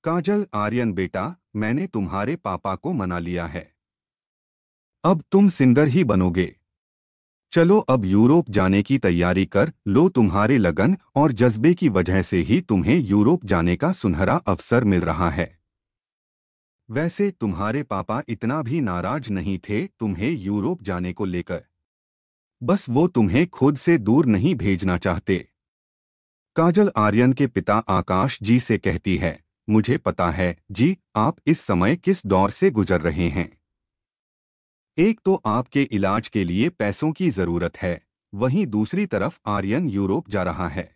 काजल, आर्यन बेटा, मैंने तुम्हारे पापा को मना लिया है। अब तुम सिंगर ही बनोगे। चलो अब यूरोप जाने की तैयारी कर लो। तुम्हारे लगन और जज्बे की वजह से ही तुम्हें यूरोप जाने का सुनहरा अवसर मिल रहा है। वैसे तुम्हारे पापा इतना भी नाराज नहीं थे तुम्हें यूरोप जाने को लेकर। बस वो तुम्हें खुद से दूर नहीं भेजना चाहते। काजल आर्यन के पिता आकाश जी से कहती है, मुझे पता है जी, आप इस समय किस दौर से गुजर रहे हैं। एक तो आपके इलाज के लिए पैसों की जरूरत है, वहीं दूसरी तरफ आर्यन यूरोप जा रहा है।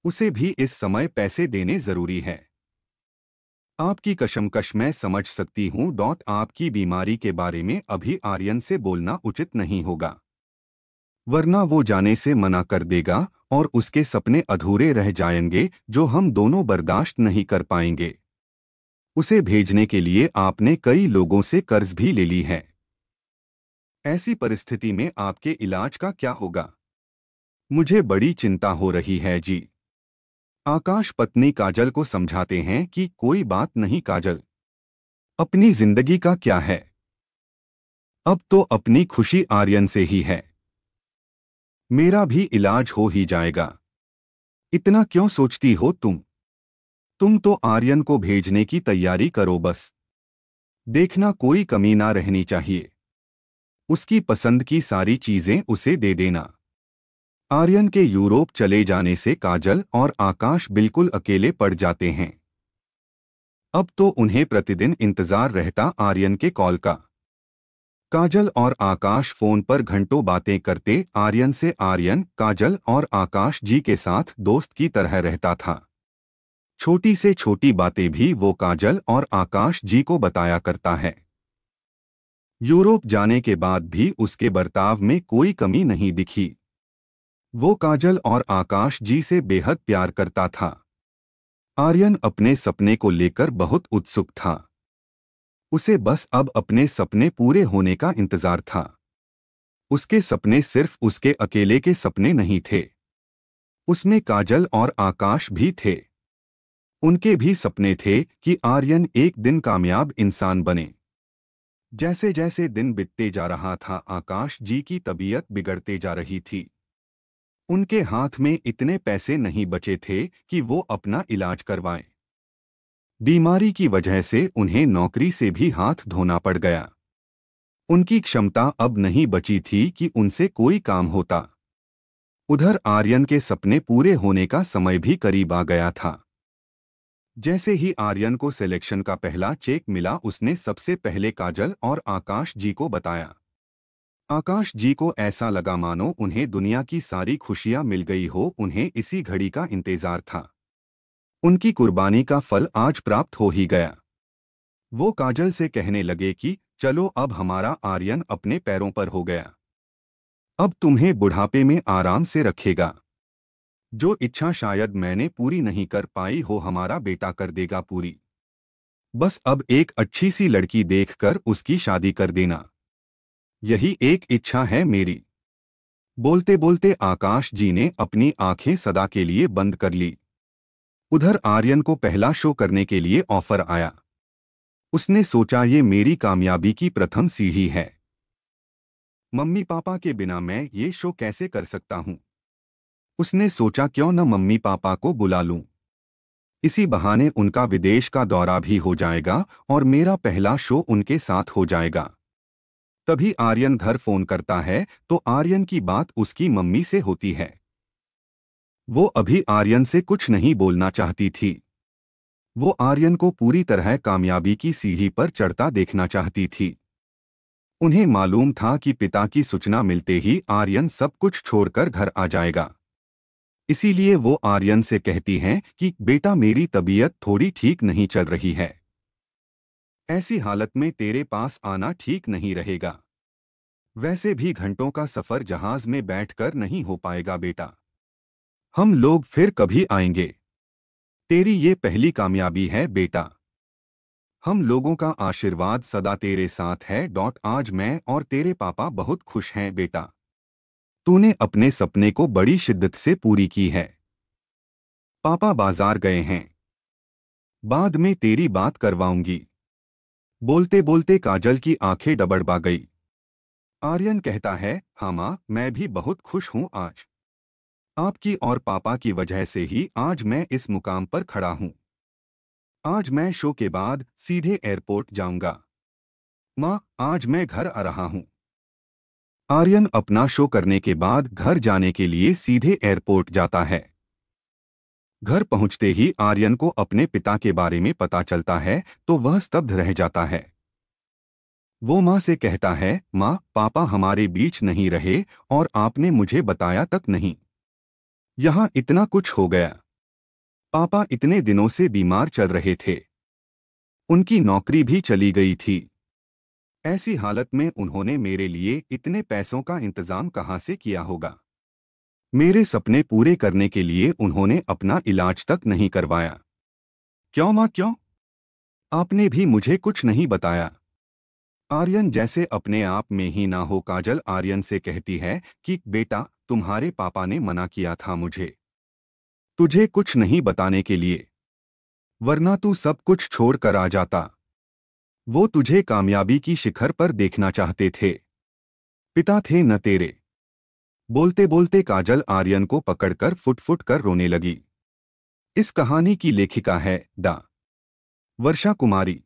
उसे भी इस समय पैसे देने जरूरी है। आपकी कशमकश मैं समझ सकती हूँ। आपकी बीमारी के बारे में अभी आर्यन से बोलना उचित नहीं होगा, वरना वो जाने से मना कर देगा और उसके सपने अधूरे रह जाएंगे जो हम दोनों बर्दाश्त नहीं कर पाएंगे। उसे भेजने के लिए आपने कई लोगों से कर्ज भी ले ली है। ऐसी परिस्थिति में आपके इलाज का क्या होगा? मुझे बड़ी चिंता हो रही है जी। आकाश पत्नी काजल को समझाते हैं कि कोई बात नहीं काजल, अपनी जिंदगी का क्या है, अब तो अपनी खुशी आर्यन से ही है। मेरा भी इलाज हो ही जाएगा। इतना क्यों सोचती हो तुम तो आर्यन को भेजने की तैयारी करो बस। देखना कोई कमी ना रहनी चाहिए। उसकी पसंद की सारी चीजें उसे दे देना। आर्यन के यूरोप चले जाने से काजल और आकाश बिल्कुल अकेले पड़ जाते हैं। अब तो उन्हें प्रतिदिन इंतजार रहता आर्यन के कॉल का। काजल और आकाश फोन पर घंटों बातें करते आर्यन से। आर्यन काजल और आकाश जी के साथ दोस्त की तरह रहता था। छोटी से छोटी बातें भी वो काजल और आकाश जी को बताया करता है। यूरोप जाने के बाद भी उसके बर्ताव में कोई कमी नहीं दिखी। वो काजल और आकाश जी से बेहद प्यार करता था। आर्यन अपने सपने को लेकर बहुत उत्सुक था। उसे बस अब अपने सपने पूरे होने का इंतजार था। उसके सपने सिर्फ उसके अकेले के सपने नहीं थे, उसमें काजल और आकाश भी थे। उनके भी सपने थे कि आर्यन एक दिन कामयाब इंसान बने। जैसे जैसे दिन बीतते जा रहा था आकाश जी की तबीयत बिगड़ते जा रही थी। उनके हाथ में इतने पैसे नहीं बचे थे कि वो अपना इलाज करवाएं। बीमारी की वजह से उन्हें नौकरी से भी हाथ धोना पड़ गया। उनकी क्षमता अब नहीं बची थी कि उनसे कोई काम होता। उधर आर्यन के सपने पूरे होने का समय भी करीब आ गया था। जैसे ही आर्यन को सिलेक्शन का पहला चेक मिला उसने सबसे पहले काजल और आकाश जी को बताया। आकाश जी को ऐसा लगा मानो उन्हें दुनिया की सारी खुशियां मिल गई हो। उन्हें इसी घड़ी का इंतजार था। उनकी कुर्बानी का फल आज प्राप्त हो ही गया। वो काजल से कहने लगे कि चलो अब हमारा आर्यन अपने पैरों पर हो गया। अब तुम्हें बुढ़ापे में आराम से रखेगा। जो इच्छा शायद मैंने पूरी नहीं कर पाई हो हमारा बेटा कर देगा पूरी। बस अब एक अच्छी सी लड़की देखकर उसकी शादी कर देना, यही एक इच्छा है मेरी। बोलते बोलते आकाश जी ने अपनी आंखें सदा के लिए बंद कर ली। उधर आर्यन को पहला शो करने के लिए ऑफर आया। उसने सोचा ये मेरी कामयाबी की प्रथम सीढ़ी है। मम्मी पापा के बिना मैं ये शो कैसे कर सकता हूँ। उसने सोचा क्यों न मम्मी पापा को बुला लूं। इसी बहाने उनका विदेश का दौरा भी हो जाएगा और मेरा पहला शो उनके साथ हो जाएगा। तभी आर्यन घर फोन करता है तो आर्यन की बात उसकी मम्मी से होती है। वो अभी आर्यन से कुछ नहीं बोलना चाहती थी। वो आर्यन को पूरी तरह कामयाबी की सीढ़ी पर चढ़ता देखना चाहती थी। उन्हें मालूम था कि पिता की सूचना मिलते ही आर्यन सब कुछ छोड़कर घर आ जाएगा। इसीलिए वो आर्यन से कहती हैं कि बेटा मेरी तबीयत थोड़ी ठीक नहीं चल रही है। ऐसी हालत में तेरे पास आना ठीक नहीं रहेगा। वैसे भी घंटों का सफर जहाज में बैठकर नहीं हो पाएगा बेटा। हम लोग फिर कभी आएंगे। तेरी ये पहली कामयाबी है बेटा। हम लोगों का आशीर्वाद सदा तेरे साथ है। आज मैं और तेरे पापा बहुत खुश हैं बेटा। तूने अपने सपने को बड़ी शिद्दत से पूरी की है। पापा बाजार गए हैं। बाद में तेरी बात करवाऊंगी। बोलते बोलते काजल की आंखें डबडबा गई। आर्यन कहता है, हाँ माँ, मैं भी बहुत खुश हूँ आज। आपकी और पापा की वजह से ही आज मैं इस मुकाम पर खड़ा हूँ। आज मैं शो के बाद सीधे एयरपोर्ट जाऊंगा। माँ, आज मैं घर आ रहा हूँ। आर्यन अपना शो करने के बाद घर जाने के लिए सीधे एयरपोर्ट जाता है। घर पहुंचते ही आर्यन को अपने पिता के बारे में पता चलता है तो वह स्तब्ध रह जाता है। वो माँ से कहता है, माँ, पापा हमारे बीच नहीं रहे और आपने मुझे बताया तक नहीं। यहाँ इतना कुछ हो गया। पापा इतने दिनों से बीमार चल रहे थे। उनकी नौकरी भी चली गई थी। ऐसी हालत में उन्होंने मेरे लिए इतने पैसों का इंतजाम कहाँ से किया होगा। मेरे सपने पूरे करने के लिए उन्होंने अपना इलाज तक नहीं करवाया। क्यों माँ, क्यों? आपने भी मुझे कुछ नहीं बताया। आर्यन जैसे अपने आप में ही ना हो। काजल आर्यन से कहती है कि बेटा, तुम्हारे पापा ने मना किया था मुझे तुझे कुछ नहीं बताने के लिए, वरना तू सब कुछ छोड़ कर आ जाता। वो तुझे कामयाबी की शिखर पर देखना चाहते थे। पिता थे न तेरे। बोलते बोलते काजल आर्यन को पकड़कर फुट फुट कर रोने लगी। इस कहानी की लेखिका है डा. वर्षा कुमारी।